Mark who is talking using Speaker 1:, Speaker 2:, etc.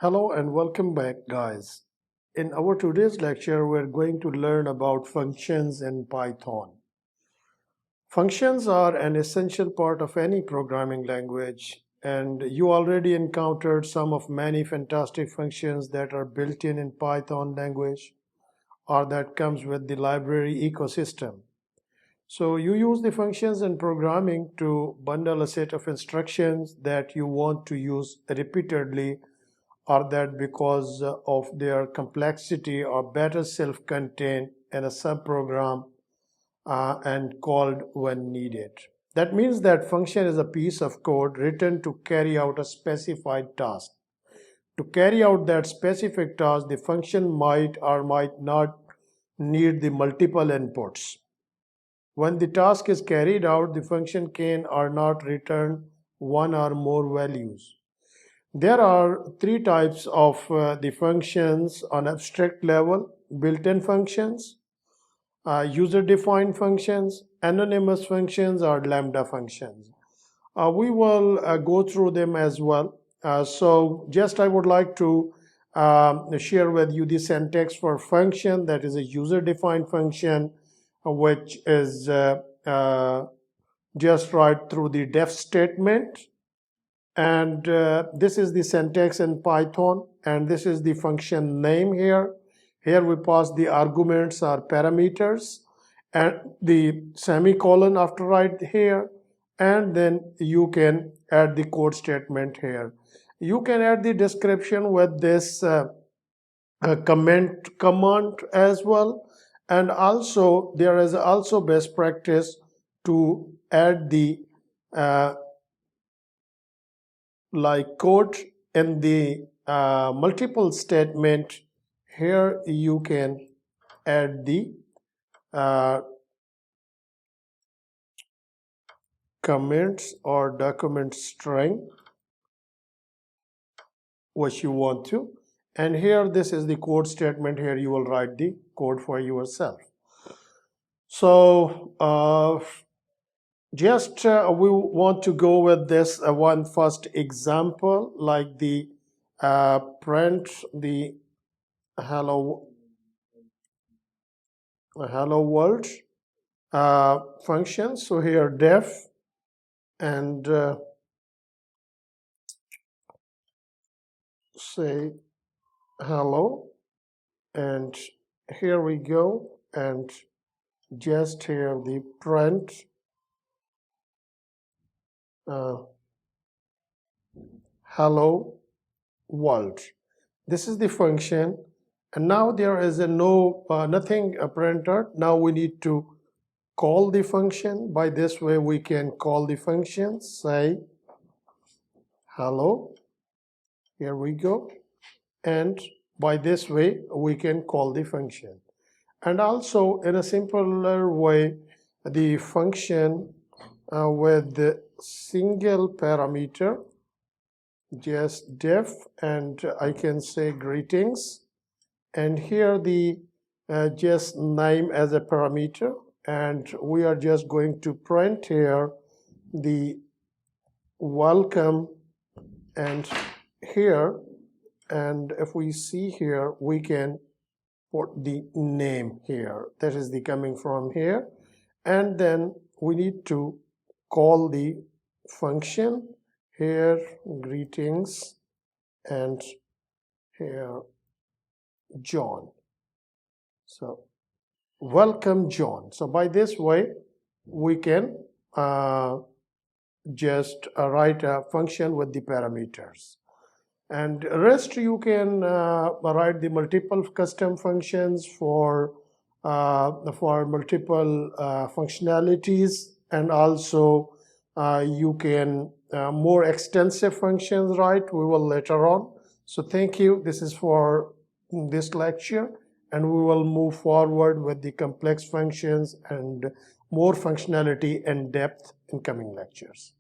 Speaker 1: Hello and welcome back, guys. In our today's lecture, we're going to learn about functions in Python. Functions are an essential part of any programming language, and you already encountered some of many fantastic functions that are built in Python language or that comes with the library ecosystem. So you use the functions in programming to bundle a set of instructions that you want to use repeatedly, or that because of their complexity are better self-contained in a subprogram and called when needed. That means that function is a piece of code written to carry out a specified task. To carry out that specific task, the function might or might not need the multiple inputs. When the task is carried out, the function can or not return one or more values. There are three types of the functions on abstract level: built-in functions, user-defined functions, anonymous functions, or lambda functions. We will go through them as well. So just I would like to share with you the syntax for function. That is a user-defined function, which is just right through the def statement. And this is the syntax in Python, and this is the function name here. Here we pass the arguments or parameters and the semicolon after right here, and then you can add the code statement here. You can add the description with this comment command as well, and also there is also best practice to add the like code in the multiple statement. Here you can add the comments or document string which you want to, and here this is the code statement. Here you will write the code for yourself. So just we want to go with this one first example, like the print the hello world function. So here def and say hello, and here we go, and just here the print hello world. This is the function, and now there is a nothing printed. Now we need to call the function. By this way we can call the function, say hello. Here we go, and by this way we can call the function. And also in a simpler way, the function with the single parameter, just def, and I can say greetings, and here the just name as a parameter, and we are just going to print here the welcome, and here, and if we see here we can put the name here, that is the coming from here, and then we need to call the function here greetings, and here John. So welcome John. So by this way we can just write a function with the parameters, and rest you can write the multiple custom functions for multiple functionalities, and also you can more extensive functions write. We will later on. So thank you. This is for this lecture, and we will move forward with the complex functions and more functionality and depth in coming lectures.